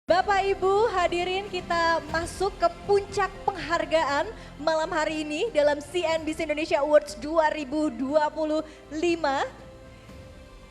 Bapak Ibu hadirin, kita masuk ke puncak penghargaan malam hari ini dalam CNBC Indonesia Awards 2025.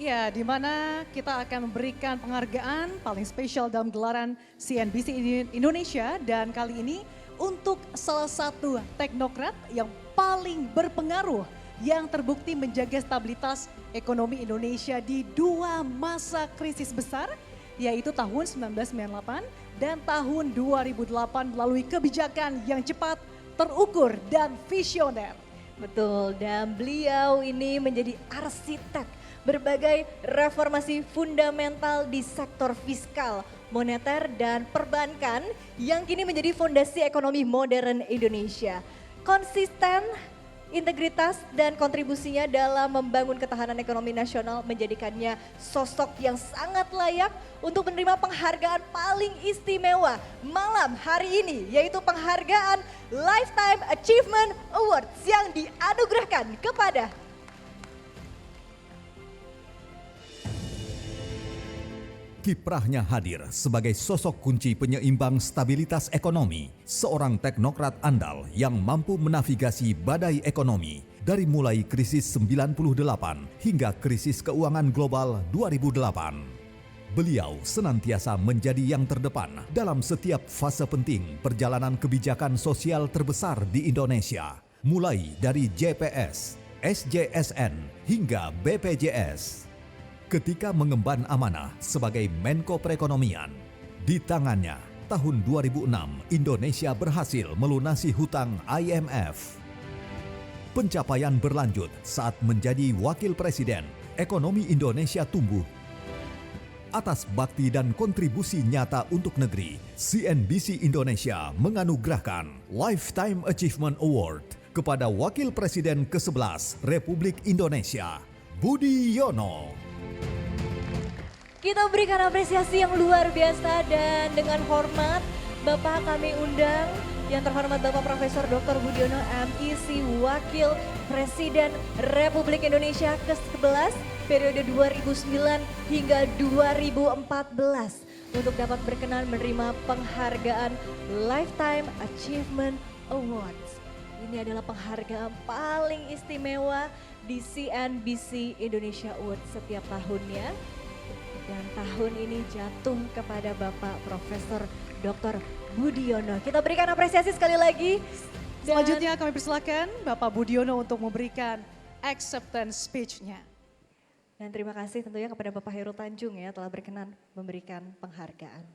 Ya, di mana kita akan memberikan penghargaan paling spesial dalam gelaran CNBC Indonesia, dan kali ini untuk salah satu teknokrat yang paling berpengaruh yang terbukti menjaga stabilitas ekonomi Indonesia di dua masa krisis besar, yaitu tahun 1998 dan tahun 2008 melalui kebijakan yang cepat, terukur, dan visioner. Betul, dan beliau ini menjadi arsitek berbagai reformasi fundamental di sektor fiskal, moneter, dan perbankan yang kini menjadi fondasi ekonomi modern Indonesia. Konsisten, integritas, dan kontribusinya dalam membangun ketahanan ekonomi nasional menjadikannya sosok yang sangat layak untuk menerima penghargaan paling istimewa malam hari ini, yaitu penghargaan Lifetime Achievement Awards yang dianugerahkan kepada Kiprahnya hadir sebagai sosok kunci penyeimbang stabilitas ekonomi, seorang teknokrat andal yang mampu menavigasi badai ekonomi dari mulai krisis 98 hingga krisis keuangan global 2008. Beliau senantiasa menjadi yang terdepan dalam setiap fase penting perjalanan kebijakan sosial terbesar di Indonesia, mulai dari JPS, SJSN hingga BPJS. Ketika mengemban amanah sebagai Menko Perekonomian, di tangannya tahun 2006 Indonesia berhasil melunasi hutang IMF. Pencapaian berlanjut saat menjadi Wakil Presiden, ekonomi Indonesia tumbuh. Atas bakti dan kontribusi nyata untuk negeri, CNBC Indonesia menganugerahkan Lifetime Achievement Award kepada Wakil Presiden ke-11 Republik Indonesia, Budi Yono. Kita berikan apresiasi yang luar biasa, dan dengan hormat Bapak kami undang yang terhormat Bapak Profesor Dr. Budiono MEC, Wakil Presiden Republik Indonesia ke-11 periode 2009 hingga 2014 untuk dapat berkenan menerima penghargaan Lifetime Achievement Awards. Ini adalah penghargaan paling istimewa di CNBC Indonesia Awards setiap tahunnya. Dan tahun ini jatuh kepada Bapak Profesor Dr. Budiono. Kita berikan apresiasi sekali lagi. Selanjutnya kami persilakan Bapak Budiono untuk memberikan acceptance speech-nya. Dan terima kasih tentunya kepada Bapak Hairul Tanjung ya telah berkenan memberikan penghargaan.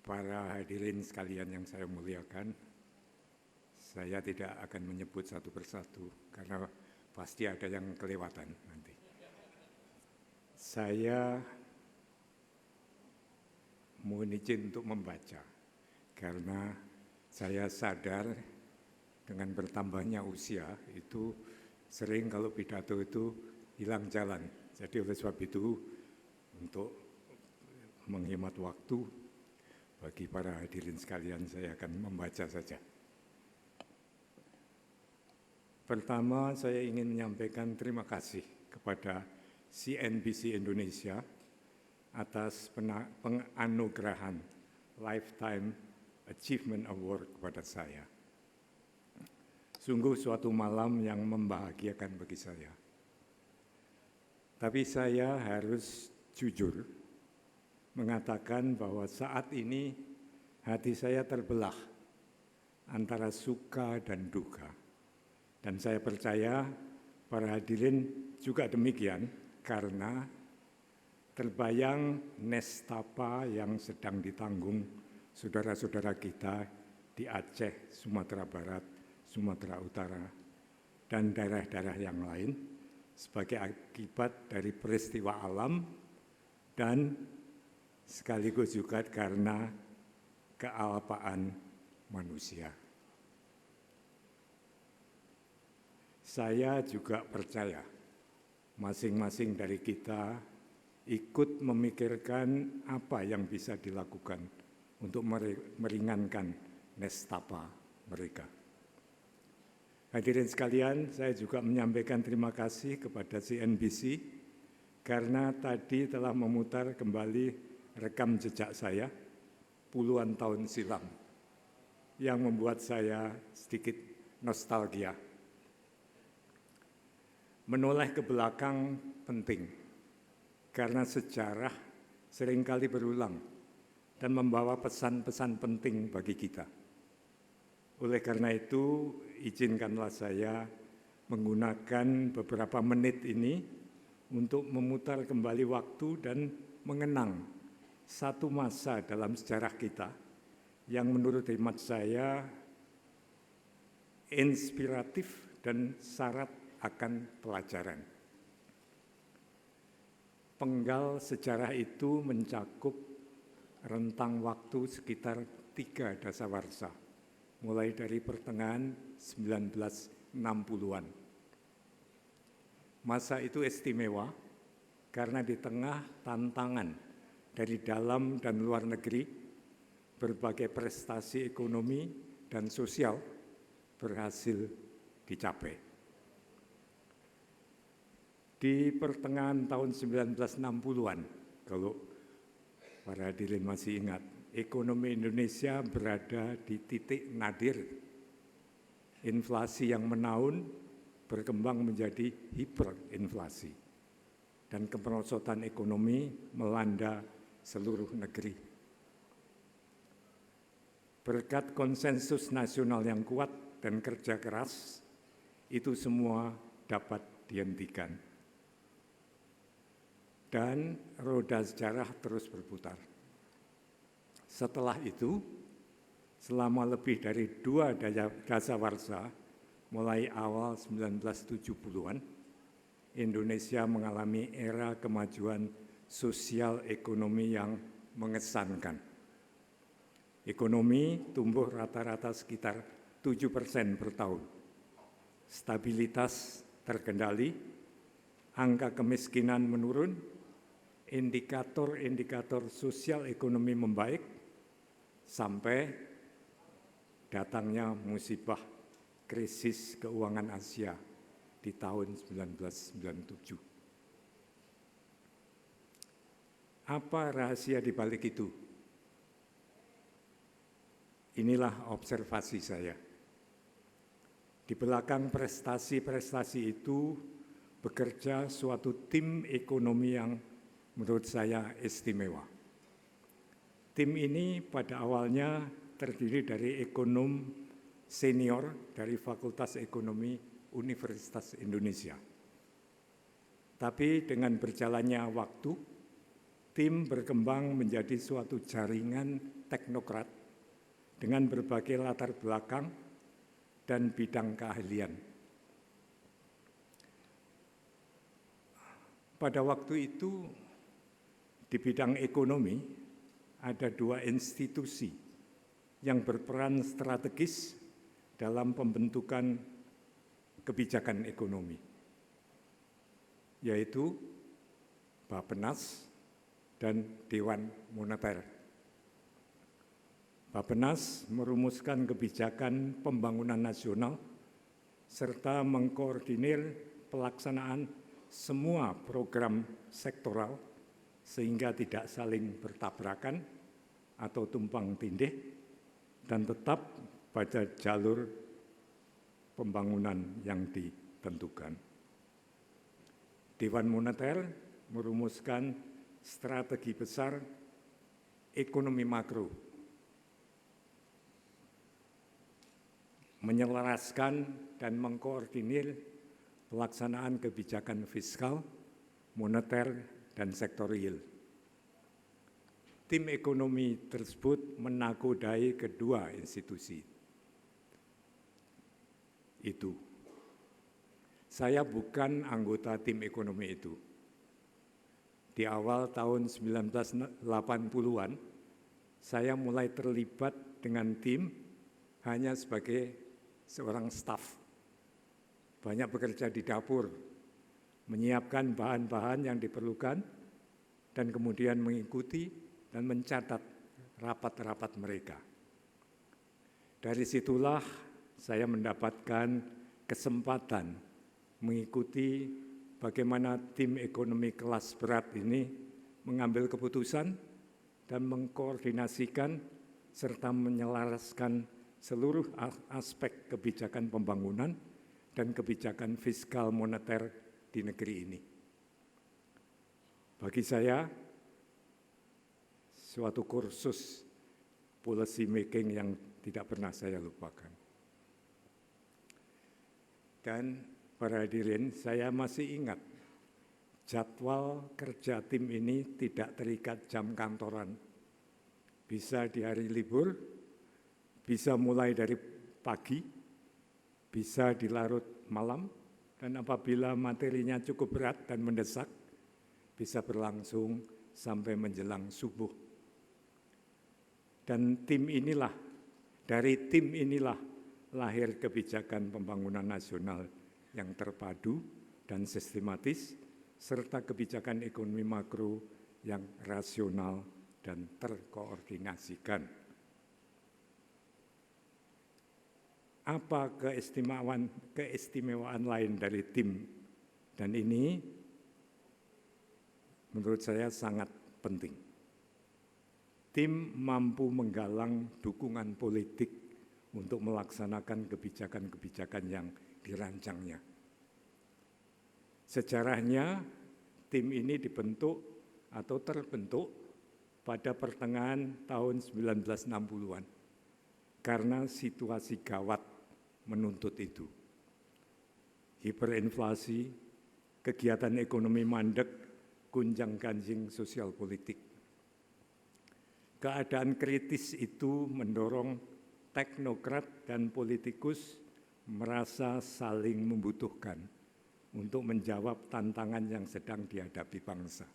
Para hadirin sekalian yang saya muliakan, saya tidak akan menyebut satu persatu karena pasti ada yang kelewatan nanti. Saya mohon izin untuk membaca karena saya sadar dengan bertambahnya usia itu sering kalau pidato itu hilang jalan. Jadi oleh sebab itu untuk menghemat waktu bagi para hadirin sekalian saya akan membaca saja. Pertama, saya ingin menyampaikan terima kasih kepada CNBC Indonesia atas penganugerahan Lifetime Achievement Award kepada saya. Sungguh suatu malam yang membahagiakan bagi saya. Tapi saya harus jujur mengatakan bahwa saat ini hati saya terbelah antara suka dan duka. Dan saya percaya para hadirin juga demikian karena terbayang nestapa yang sedang ditanggung saudara-saudara kita di Aceh, Sumatera Barat, Sumatera Utara, dan daerah-daerah yang lain sebagai akibat dari peristiwa alam dan sekaligus juga karena kealpaan manusia. Saya juga percaya masing-masing dari kita ikut memikirkan apa yang bisa dilakukan untuk meringankan nestapa mereka. Hadirin sekalian, saya juga menyampaikan terima kasih kepada CNBC karena tadi telah memutar kembali rekam jejak saya puluhan tahun silam yang membuat saya sedikit nostalgia. Menoleh ke belakang penting karena sejarah seringkali berulang dan membawa pesan-pesan penting bagi kita. Oleh karena itu, izinkanlah saya menggunakan beberapa menit ini untuk memutar kembali waktu dan mengenang satu masa dalam sejarah kita yang menurut hemat saya inspiratif dan syarat akan pelajaran. Penggal sejarah itu mencakup rentang waktu sekitar 3 dasawarsa, mulai dari pertengahan 1960-an. Masa itu istimewa karena di tengah tantangan dari dalam dan luar negeri, berbagai prestasi ekonomi dan sosial berhasil dicapai. Di pertengahan tahun 1960-an, kalau para hadirin masih ingat, ekonomi Indonesia berada di titik nadir. Inflasi yang menaun berkembang menjadi hiperinflasi dan kemerosotan ekonomi melanda seluruh negeri. Berkat konsensus nasional yang kuat dan kerja keras, itu semua dapat dihentikan. Dan roda sejarah terus berputar. Setelah itu, selama lebih dari 2 dasawarsa, mulai awal 1970-an, Indonesia mengalami era kemajuan sosial ekonomi yang mengesankan. Ekonomi tumbuh rata-rata sekitar 7% per tahun. Stabilitas terkendali, angka kemiskinan menurun, indikator-indikator sosial ekonomi membaik, sampai datangnya musibah krisis keuangan Asia di tahun 1997. Apa rahasia di balik itu? Inilah observasi saya. Di belakang prestasi-prestasi itu bekerja suatu tim ekonomi yang menurut saya istimewa. Tim ini pada awalnya terdiri dari ekonom senior dari Fakultas Ekonomi Universitas Indonesia. Tapi dengan berjalannya waktu, tim berkembang menjadi suatu jaringan teknokrat dengan berbagai latar belakang dan bidang keahlian. Pada waktu itu, di bidang ekonomi, ada 2 institusi yang berperan strategis dalam pembentukan kebijakan ekonomi, yaitu Bappenas dan Dewan Moneter. Bappenas merumuskan kebijakan pembangunan nasional serta mengkoordinir pelaksanaan semua program sektoral sehingga tidak saling bertabrakan atau tumpang tindih dan tetap pada jalur pembangunan yang ditentukan. Dewan Moneter merumuskan strategi besar ekonomi makro, menyelaraskan dan mengkoordinir pelaksanaan kebijakan fiskal, moneter, dan sektorial. Tim ekonomi tersebut menakodai kedua institusi itu. Saya bukan anggota tim ekonomi itu. Di awal tahun 1980-an, saya mulai terlibat dengan tim hanya sebagai seorang staf. Banyak bekerja di dapur, menyiapkan bahan-bahan yang diperlukan, dan kemudian mengikuti dan mencatat rapat-rapat mereka. Dari situlah saya mendapatkan kesempatan mengikuti bagaimana tim ekonomi kelas berat ini mengambil keputusan dan mengkoordinasikan serta menyelaraskan seluruh aspek kebijakan pembangunan dan kebijakan fiskal moneter di negeri ini. Bagi saya, suatu kursus policy making yang tidak pernah saya lupakan. Dan para hadirin, saya masih ingat jadwal kerja tim ini tidak terikat jam kantoran. Bisa di hari libur, bisa mulai dari pagi, bisa di larut malam, dan apabila materinya cukup berat dan mendesak, bisa berlangsung sampai menjelang subuh. Dan dari tim inilah lahir kebijakan pembangunan nasional yang terpadu dan sistematis, serta kebijakan ekonomi makro yang rasional dan terkoordinasikan. Apa keistimewaan lain dari tim? Dan ini menurut saya sangat penting. Tim mampu menggalang dukungan politik untuk melaksanakan kebijakan-kebijakan yang dirancangnya. Sejarahnya, tim ini dibentuk atau terbentuk pada pertengahan tahun 1960-an karena situasi gawat menuntut itu. Hiperinflasi, kegiatan ekonomi mandek, gunjang-ganjing sosial politik. Keadaan kritis itu mendorong teknokrat dan politikus merasa saling membutuhkan untuk menjawab tantangan yang sedang dihadapi bangsa.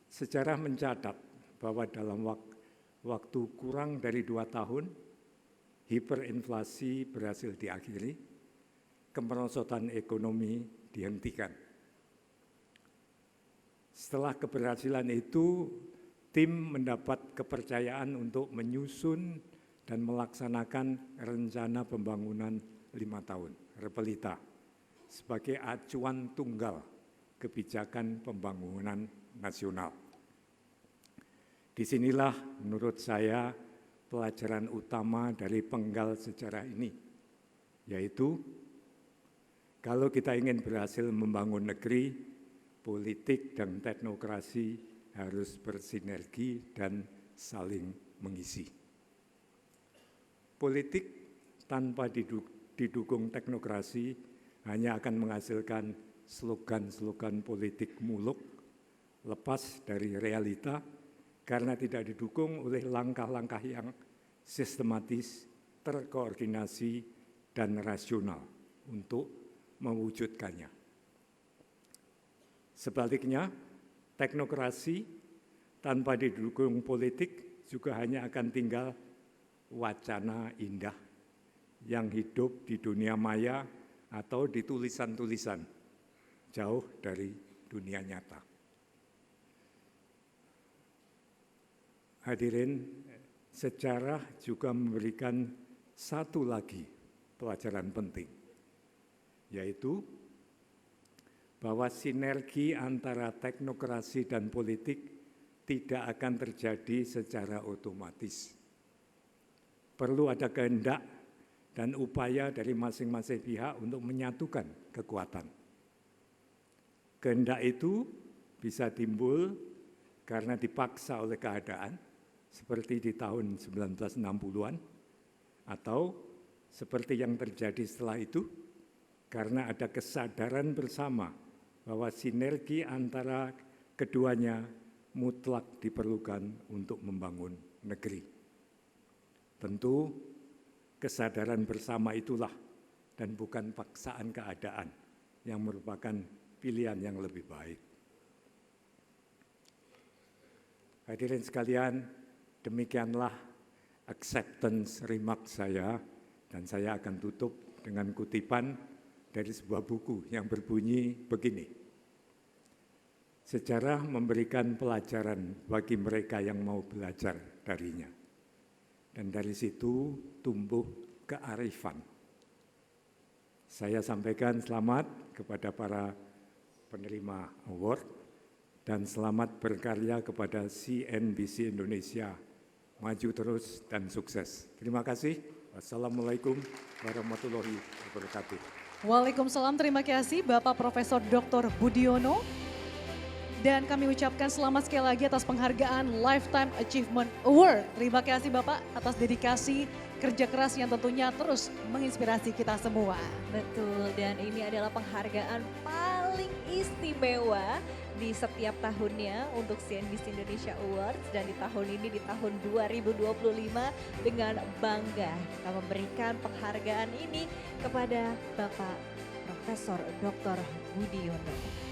Sejarah mencatat bahwa dalam waktu kurang dari 2 tahun, hiperinflasi berhasil diakhiri, kemerosotan ekonomi dihentikan. Setelah keberhasilan itu, tim mendapat kepercayaan untuk menyusun dan melaksanakan rencana pembangunan 5 tahun, Repelita, sebagai acuan tunggal kebijakan pembangunan nasional. Disinilah menurut saya pelajaran utama dari penggal sejarah ini, yaitu kalau kita ingin berhasil membangun negeri, politik dan teknokrasi harus bersinergi dan saling mengisi. Politik tanpa didukung teknokrasi hanya akan menghasilkan slogan-slogan politik muluk, lepas dari realita, karena tidak didukung oleh langkah-langkah yang sistematis, terkoordinasi, dan rasional untuk mewujudkannya. Sebaliknya, teknokrasi tanpa didukung politik juga hanya akan tinggal wacana indah yang hidup di dunia maya atau di tulisan-tulisan, jauh dari dunia nyata. Hadirin, sejarah juga memberikan satu lagi pelajaran penting, yaitu bahwa sinergi antara teknokrasi dan politik tidak akan terjadi secara otomatis. Perlu ada kehendak dan upaya dari masing-masing pihak untuk menyatukan kekuatan. Kehendak itu bisa timbul karena dipaksa oleh keadaan, seperti di tahun 1960-an, atau seperti yang terjadi setelah itu, karena ada kesadaran bersama bahwa sinergi antara keduanya mutlak diperlukan untuk membangun negeri. Tentu kesadaran bersama itulah dan bukan paksaan keadaan yang merupakan pilihan yang lebih baik. Hadirin sekalian, demikianlah acceptance remark saya, dan saya akan tutup dengan kutipan dari sebuah buku yang berbunyi begini. Sejarah memberikan pelajaran bagi mereka yang mau belajar darinya. Dan dari situ tumbuh kearifan. Saya sampaikan selamat kepada para penerima award dan selamat berkarya kepada CNBC Indonesia. Maju terus dan sukses. Terima kasih. Wassalamualaikum warahmatullahi wabarakatuh. Waalaikumsalam, terima kasih Bapak Profesor Dr. Budiono. Dan kami ucapkan selamat sekali lagi atas penghargaan Lifetime Achievement Award. Terima kasih Bapak atas dedikasi kerja keras yang tentunya terus menginspirasi kita semua. Betul, dan ini adalah penghargaan paling istimewa di setiap tahunnya untuk CNBC Indonesia Awards, dan di tahun ini, di tahun 2025, dengan bangga kita memberikan penghargaan ini kepada Bapak Profesor Dr. Budiono.